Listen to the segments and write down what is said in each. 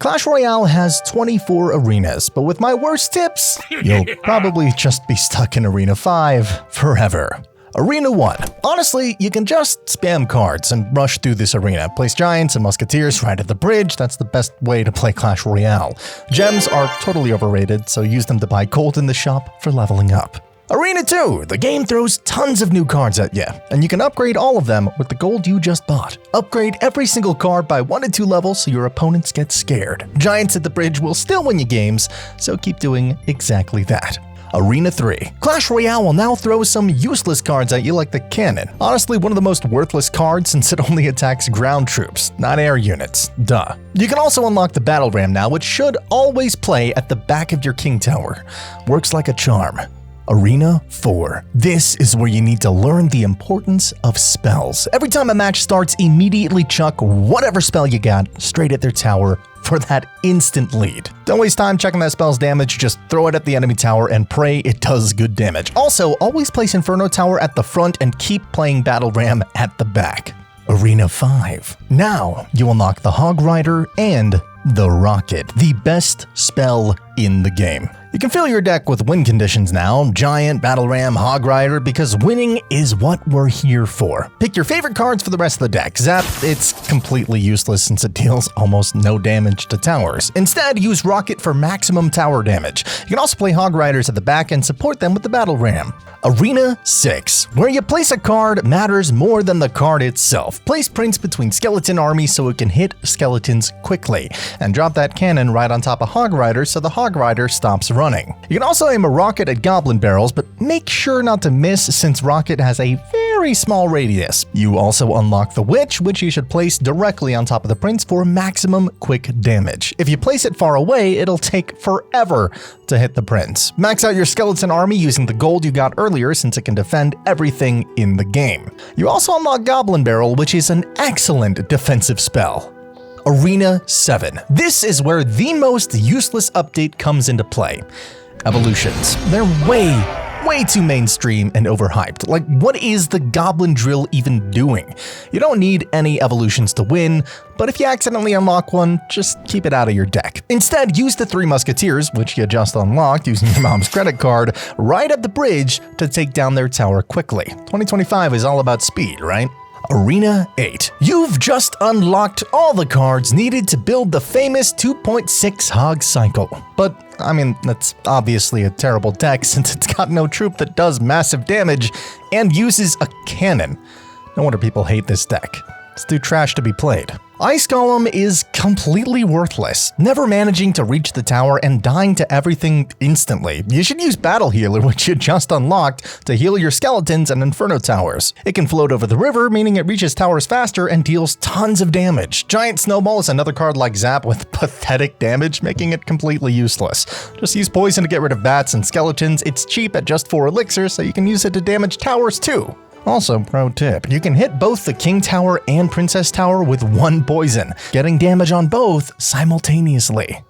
Clash Royale has 24 arenas, but with my worst tips, you'll probably just be stuck in Arena 5 forever. Arena 1. Honestly, you can just spam cards and rush through this arena. Place giants and musketeers right at the bridge. That's the best way to play Clash Royale. Gems are totally overrated, so use them to buy gold in the shop for leveling up. Arena 2. The game throws tons of new cards at you, and you can upgrade all of them with the gold you just bought. Upgrade every single card by 1 to 2 levels so your opponents get scared. Giants at the bridge will still win you games, so keep doing exactly that. Arena 3. Clash Royale will now throw some useless cards at you like the cannon. Honestly, one of the most worthless cards since it only attacks ground troops, not air units. Duh. You can also unlock the battle ram now, which should always play at the back of your king tower. Works like a charm. Arena 4. This is where you need to learn the importance of spells. Every time a match starts, immediately chuck whatever spell you got straight at their tower for that instant lead. Don't waste time checking that spell's damage, just throw it at the enemy tower and pray it does good damage. Also, always place Inferno Tower at the front and keep playing Battle Ram at the back. Arena 5. Now you unlock the Hog Rider and the Rocket, the best spell in the game. You can fill your deck with win conditions now, Giant, Battle Ram, Hog Rider, because winning is what we're here for. Pick your favorite cards for the rest of the deck. Zap, it's completely useless since it deals almost no damage to towers. Instead, use Rocket for maximum tower damage. You can also play Hog Riders at the back and support them with the Battle Ram. Arena 6. Where you place a card matters more than the card itself. Place Prince between Skeleton Army so it can hit skeletons quickly, and drop that cannon right on top of Hog Rider so the Hog Rider stops running. You can also aim a rocket at goblin barrels, but make sure not to miss since rocket has a very small radius. You also unlock the Witch, which you should place directly on top of the Prince for maximum quick damage. If you place it far away, it'll take forever to hit the Prince. Max out your Skeleton Army using the gold you got earlier since it can defend everything in the game. You also unlock Goblin Barrel, which is an excellent defensive spell. Arena 7. This is where the most useless update comes into play. Evolutions. They're way too mainstream and overhyped. Like, what is the Goblin Drill even doing? You don't need any evolutions to win, but if you accidentally unlock one, just keep it out of your deck. Instead, use the 3 Musketeers, which you just unlocked using your mom's credit card, right at the bridge to take down their tower quickly. 2025 is all about speed, right? Arena 8. You've just unlocked all the cards needed to build the famous 2.6 Hog Cycle. But, I mean, that's obviously a terrible deck since it's got no troop that does massive damage and uses a cannon. No wonder people hate this deck. It's too trash to be played. Ice Golem is completely worthless, never managing to reach the tower and dying to everything instantly. You should use Battle Healer, which you just unlocked, to heal your skeletons and Inferno Towers. It can float over the river, meaning it reaches towers faster and deals tons of damage. Giant Snowball is another card like Zap with pathetic damage, making it completely useless. Just use Poison to get rid of bats and skeletons. It's cheap at just 4 elixirs, so you can use it to damage towers too. Also, pro tip, you can hit both the King Tower and Princess Tower with 1 poison, getting damage on both simultaneously.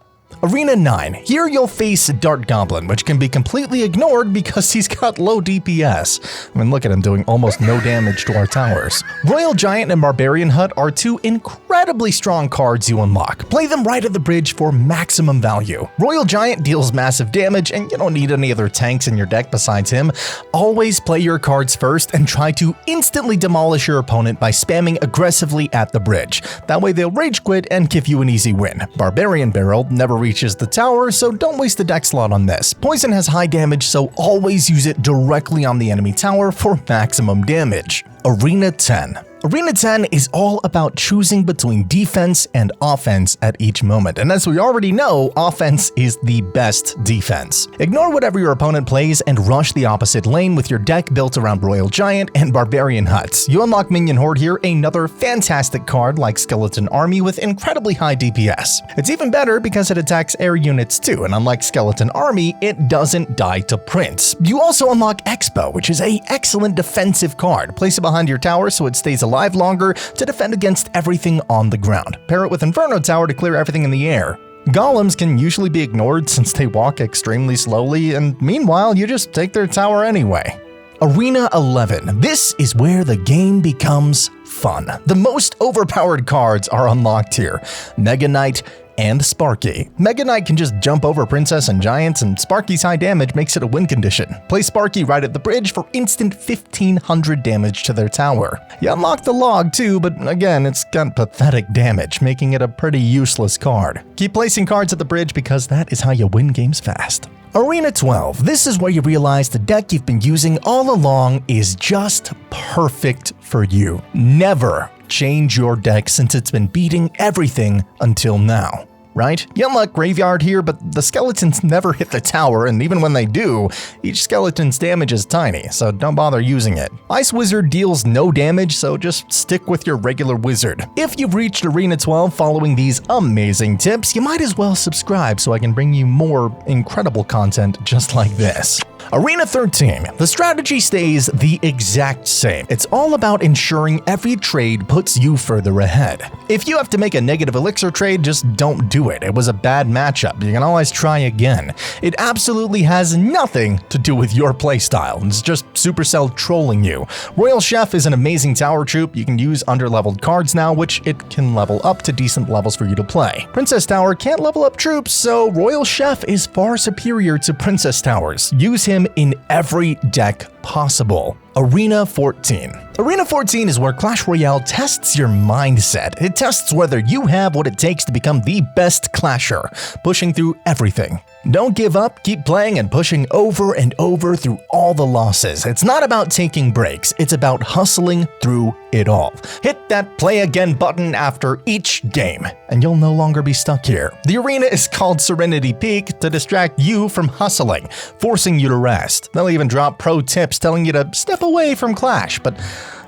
Arena 9. Here you'll face Dart Goblin, which can be completely ignored because he's got low DPS. I mean, look at him doing almost no damage to our towers. Royal Giant and Barbarian Hut are 2 incredibly strong cards you unlock. Play them right at the bridge for maximum value. Royal Giant deals massive damage, and you don't need any other tanks in your deck besides him. Always play your cards first and try to instantly demolish your opponent by spamming aggressively at the bridge. That way they'll rage quit and give you an easy win. Barbarian Barrel never reaches the tower, so don't waste the deck slot on this. Poison has high damage, so always use it directly on the enemy tower for maximum damage. Arena 10. Arena 10 is all about choosing between defense and offense at each moment, and as we already know, offense is the best defense. Ignore whatever your opponent plays and rush the opposite lane with your deck built around Royal Giant and Barbarian Huts. You unlock Minion Horde here, another fantastic card like Skeleton Army with incredibly high DPS. It's even better because it attacks air units too, and unlike Skeleton Army, it doesn't die to Prince. You also unlock Expo, which is an excellent defensive card. Place it behind your tower so it stays alive longer to defend against everything on the ground. Pair it with Inferno Tower to clear everything in the air. Golems can usually be ignored since they walk extremely slowly, and meanwhile, you just take their tower anyway. Arena 11. This is where the game becomes fun. The most overpowered cards are unlocked here. Mega Knight and Sparky. Mega Knight can just jump over Princess and Giants, and Sparky's high damage makes it a win condition. Play Sparky right at the bridge for instant 1500 damage to their tower. You unlock the log too, but again, it's got pathetic damage, making it a pretty useless card. Keep placing cards at the bridge because that is how you win games fast. Arena 12. This is where you realize the deck you've been using all along is just perfect for you. Never change your deck since it's been beating everything until now, right? You unlock Graveyard here, but the skeletons never hit the tower, and even when they do, each skeleton's damage is tiny, so don't bother using it. Ice Wizard deals no damage, so just stick with your regular wizard. If you've reached Arena 12 following these amazing tips, you might as well subscribe so I can bring you more incredible content just like this. Arena 13. The strategy stays the exact same. It's all about ensuring every trade puts you further ahead. If you have to make a negative elixir trade, just don't do it. It was a bad matchup. You can always try again. It absolutely has nothing to do with your playstyle. It's just Supercell trolling you. Royal Chef is an amazing tower troop. You can use underleveled cards now, which it can level up to decent levels for you to play. Princess Tower can't level up troops, so Royal Chef is far superior to Princess Towers. Use him in every deck possible. Arena 14. Arena 14 is where Clash Royale tests your mindset. It tests whether you have what it takes to become the best Clasher, pushing through everything. Don't give up, keep playing and pushing over and over through all the losses. It's not about taking breaks, it's about hustling through it all. Hit that play again button after each game, and you'll no longer be stuck here. The arena is called Serenity Peak to distract you from hustling, forcing you to rest. They'll even drop pro tips telling you to step away from Clash, but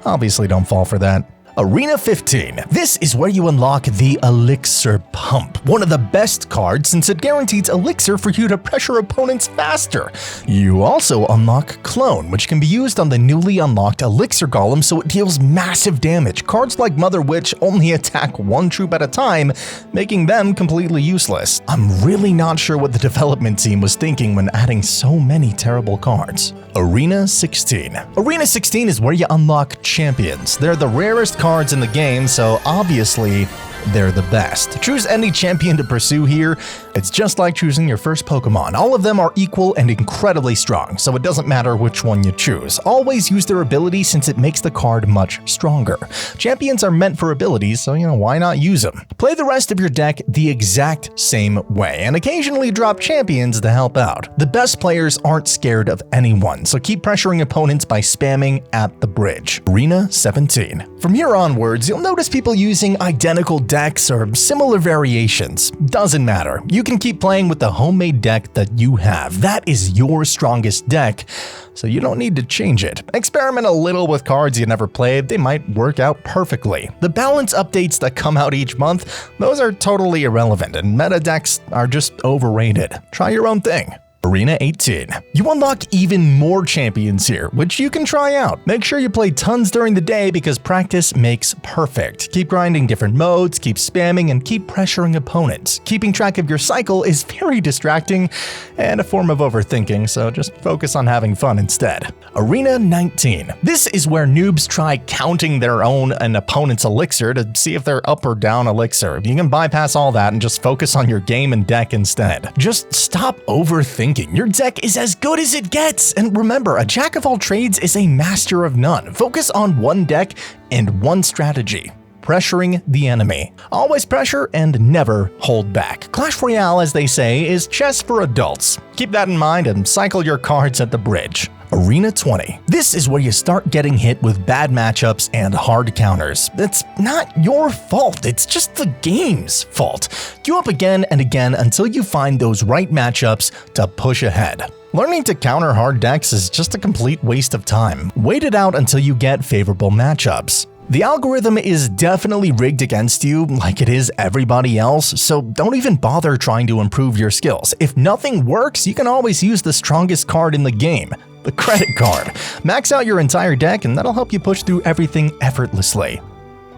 obviously don't fall for that. Arena 15. This is where you unlock the Elixir Pump, one of the best cards since it guarantees Elixir for you to pressure opponents faster. You also unlock Clone, which can be used on the newly unlocked Elixir Golem so it deals massive damage. Cards like Mother Witch only attack one troop at a time, making them completely useless. I'm really not sure what the development team was thinking when adding so many terrible cards. Arena 16. Arena 16 is where you unlock champions. They're the rarest cards in the game, so obviously they're the best. Choose any champion to pursue here. It's just like choosing your first Pokemon. All of them are equal and incredibly strong, so it doesn't matter which one you choose. Always use their ability since it makes the card much stronger. Champions are meant for abilities, so why not use them? Play the rest of your deck the exact same way, and occasionally drop champions to help out. The best players aren't scared of anyone, so keep pressuring opponents by spamming at the bridge. Arena 17. From here onwards, you'll notice people using identical decks or similar variations. Doesn't matter. You can keep playing with the homemade deck that you have. That is your strongest deck, so you don't need to change it. Experiment a little with cards you never played. They might work out perfectly. The balance updates that come out each month, those are totally irrelevant, and meta decks are just overrated. Try your own thing. Arena 18. You unlock even more champions here, which you can try out. Make sure you play tons during the day because practice makes perfect. Keep grinding different modes, keep spamming, and keep pressuring opponents. Keeping track of your cycle is very distracting and a form of overthinking, so just focus on having fun instead. Arena 19. This is where noobs try counting their own and opponent's elixir to see if they're up or down elixir. You can bypass all that and just focus on your game and deck instead. Just stop overthinking. Your deck is as good as it gets, and remember, a jack of all trades is a master of none. Focus on one deck and one strategy. Pressuring the enemy. Always pressure and never hold back. Clash Royale, as they say, is chess for adults. Keep that in mind and cycle your cards at the bridge. Arena 20. This is where you start getting hit with bad matchups and hard counters. It's not your fault, it's just the game's fault. Queue up again and again until you find those right matchups to push ahead. Learning to counter hard decks is just a complete waste of time. Wait it out until you get favorable matchups. The algorithm is definitely rigged against you like it is everybody else, so don't even bother trying to improve your skills. If nothing works, you can always use the strongest card in the game, the credit card. Max out your entire deck and that'll help you push through everything effortlessly.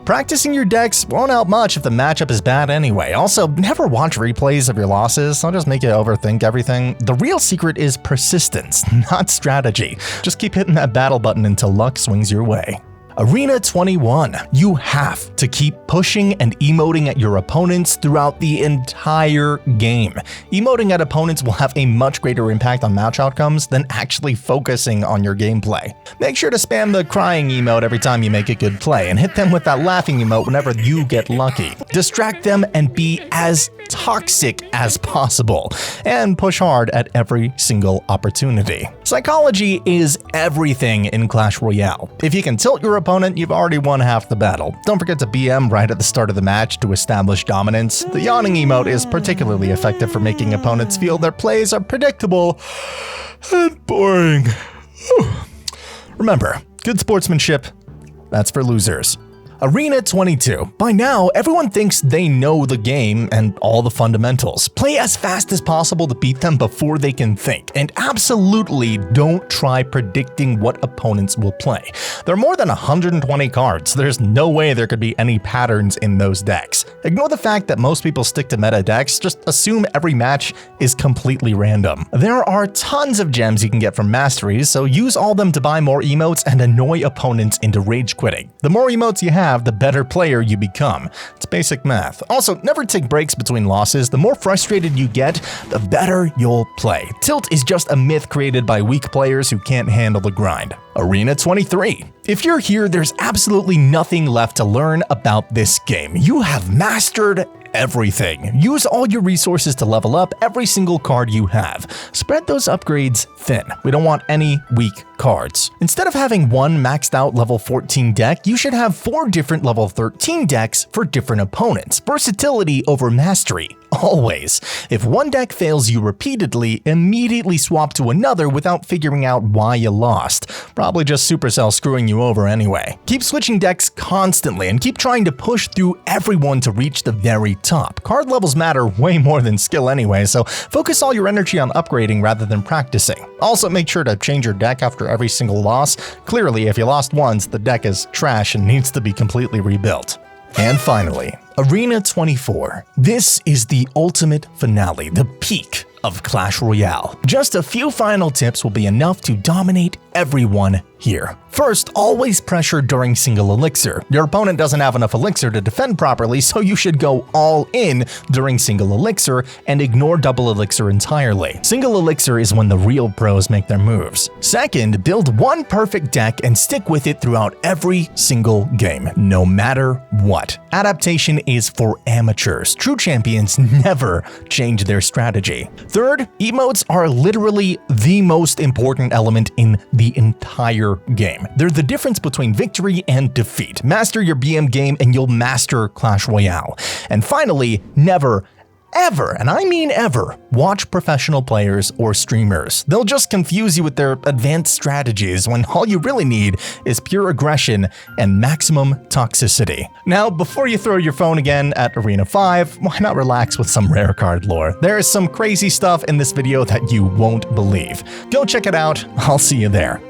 Practicing your decks won't help much if the matchup is bad anyway. Also, never watch replays of your losses, they'll just make you overthink everything. The real secret is persistence, not strategy. Just keep hitting that battle button until luck swings your way. Arena 21. You have to keep pushing and emoting at your opponents throughout the entire game. Emoting at opponents will have a much greater impact on match outcomes than actually focusing on your gameplay. Make sure to spam the crying emote every time you make a good play, and hit them with that laughing emote whenever you get lucky. Distract them and be as toxic as possible, and push hard at every single opportunity. Psychology is everything in Clash Royale. If you can tilt your opponent, you've already won half the battle. Don't forget to BM right at the start of the match to establish dominance. The yawning emote is particularly effective for making opponents feel their plays are predictable and boring. Remember, good sportsmanship, that's for losers. Arena 22. By now, everyone thinks they know the game and all the fundamentals. Play as fast as possible to beat them before they can think, and absolutely don't try predicting what opponents will play. There are more than 120 cards, there's no way there could be any patterns in those decks. Ignore the fact that most people stick to meta decks, just assume every match is completely random. There are tons of gems you can get from masteries, so use all them to buy more emotes and annoy opponents into rage quitting. The more emotes you have, the better player you become. It's basic math. Also, never take breaks between losses. The more frustrated you get, the better you'll play. Tilt is just a myth created by weak players who can't handle the grind. Arena 23. If you're here, there's absolutely nothing left to learn about this game. You have mastered everything. Use all your resources to level up every single card you have. Spread those upgrades thin. We don't want any weak cards. Instead of having one maxed out level 14 deck, you should have 4 different level 13 decks for different opponents. Versatility over mastery. Always. If one deck fails you repeatedly, immediately swap to another without figuring out why you lost. Probably just Supercell screwing you over anyway. Keep switching decks constantly and keep trying to push through everyone to reach the very top. Card levels matter way more than skill anyway, so focus all your energy on upgrading rather than practicing. Also, make sure to change your deck after every single loss. Clearly, if you lost once, the deck is trash and needs to be completely rebuilt. And finally, Arena 24. This is the ultimate finale, the peak of Clash Royale. Just a few final tips will be enough to dominate everyone here. First, always pressure during single elixir. Your opponent doesn't have enough elixir to defend properly, so you should go all in during single elixir and ignore double elixir entirely. Single elixir is when the real pros make their moves. Second, build one perfect deck and stick with it throughout every single game, no matter what. Adaptation is for amateurs. True champions never change their strategy. Third, emotes are literally the most important element in the entire game. They're the difference between victory and defeat. Master your BM game and you'll master Clash Royale. And finally, never, ever, and I mean ever, watch professional players or streamers. They'll just confuse you with their advanced strategies when all you really need is pure aggression and maximum toxicity. Now, before you throw your phone again at Arena 5, why not relax with some rare card lore? There is some crazy stuff in this video that you won't believe. Go check it out. I'll see you there.